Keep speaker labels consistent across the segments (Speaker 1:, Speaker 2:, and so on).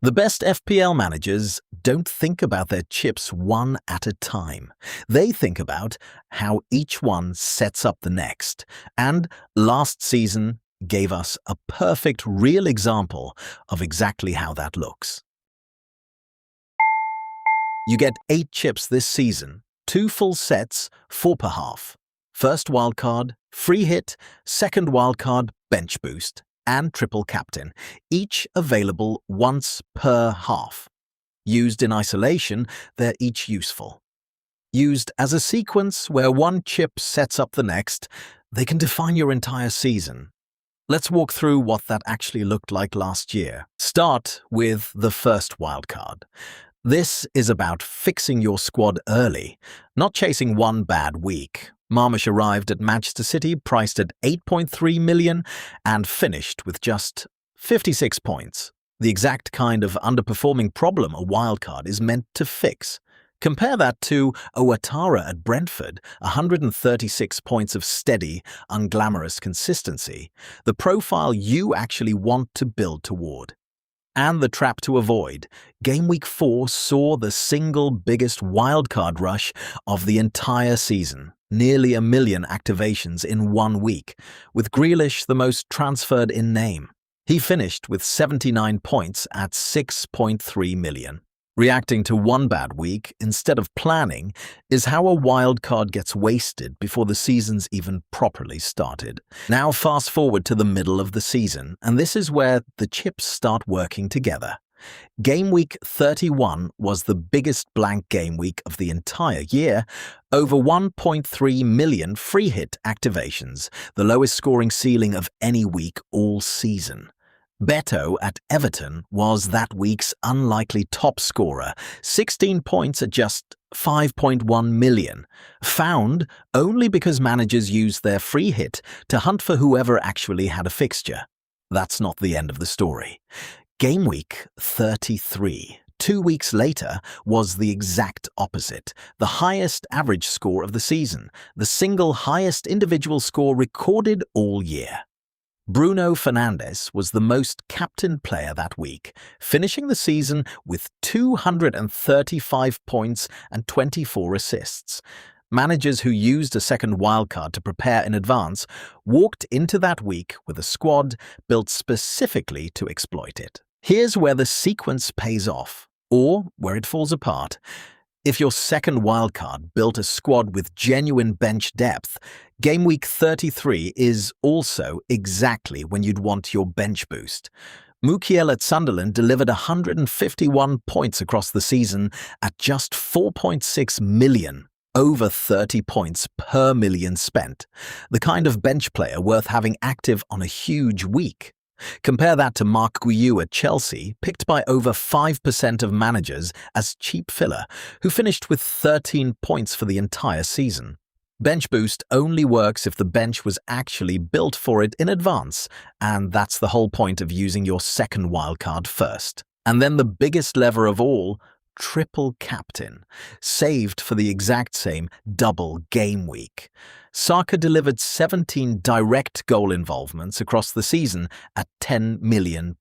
Speaker 1: The best FPL managers don't think about their chips one at a time. They think about how each one sets up the next. And last season gave us a perfect real example of exactly how that looks. You get 8 chips this season, 2 full sets, 4 per half. First wildcard, free hit, second wildcard, bench boost, and triple captain, each available once per half. Used in isolation, they're each useful. Used as a sequence where one chip sets up the next, they can define your entire season. Let's walk through what that actually looked like last year. Start with the first wildcard. This is about fixing your squad early, not chasing one bad week. Marmoush arrived at Manchester City priced at 8.3 million and finished with just 56 points. The exact kind of underperforming problem a wildcard is meant to fix. Compare that to Ouattara at Brentford, 136 points of steady, unglamorous consistency, the profile you actually want to build toward. And the trap to avoid. Gameweek 4 saw the single biggest wildcard rush of the entire season. Nearly 1 million activations in 1 week, with Grealish the most transferred in name. He finished with 79 points at 6.3 million. Reacting to one bad week instead of planning is how a wildcard gets wasted before the season's even properly started. Now fast forward to the middle of the season, and this is where the chips start working together. Gameweek 31 was the biggest blank game week of the entire year, over 1.3 million free hit activations, the lowest scoring ceiling of any week all season. Beto at Everton was that week's unlikely top scorer, 16 points at just 5.1 million, found only because managers used their free hit to hunt for whoever actually had a fixture. That's not the end of the story. Gameweek 33, 2 weeks later, was the exact opposite. The highest average score of the season, the single highest individual score recorded all year. Bruno Fernandes was the most captained player that week, finishing the season with 235 points and 24 assists. Managers who used a second wildcard to prepare in advance walked into that week with a squad built specifically to exploit it. Here's where the sequence pays off, or where it falls apart. If your second wildcard built a squad with genuine bench depth, Gameweek 33 is also exactly when you'd want your bench boost. Mukiel at Sunderland delivered 151 points across the season at just 4.6 million, over 30 points per million spent, the kind of bench player worth having active on a huge week. Compare that to Mark Guiu at Chelsea, picked by over 5% of managers as cheap filler, who finished with 13 points for the entire season. Bench boost only works if the bench was actually built for it in advance, and that's the whole point of using your second wildcard first. And then the biggest lever of all, triple captain, saved for the exact same double game week. Saka delivered 17 direct goal involvements across the season at £10 million.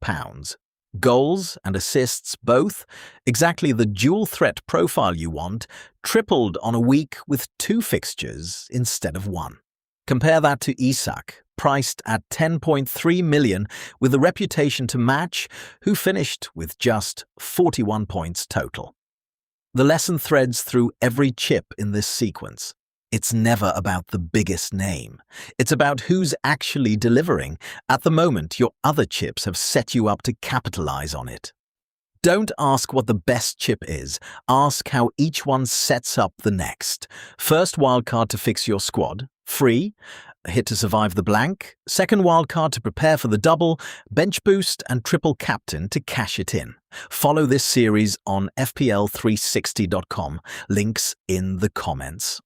Speaker 1: Goals and assists both, exactly the dual threat profile you want, tripled on a week with 2 fixtures instead of 1. Compare that to Isak, priced at 10.3 million with a reputation to match, who finished with just 41 points total. The lesson threads through every chip in this sequence. It's never about the biggest name. It's about who's actually delivering. At the moment, your other chips have set you up to capitalize on it. Don't ask what the best chip is. Ask how each one sets up the next. First wildcard to fix your squad, free. A hit to survive the blank. Second wildcard to prepare for the double. Bench boost and triple captain to cash it in. Follow this series on FPL360.com. Links in the comments.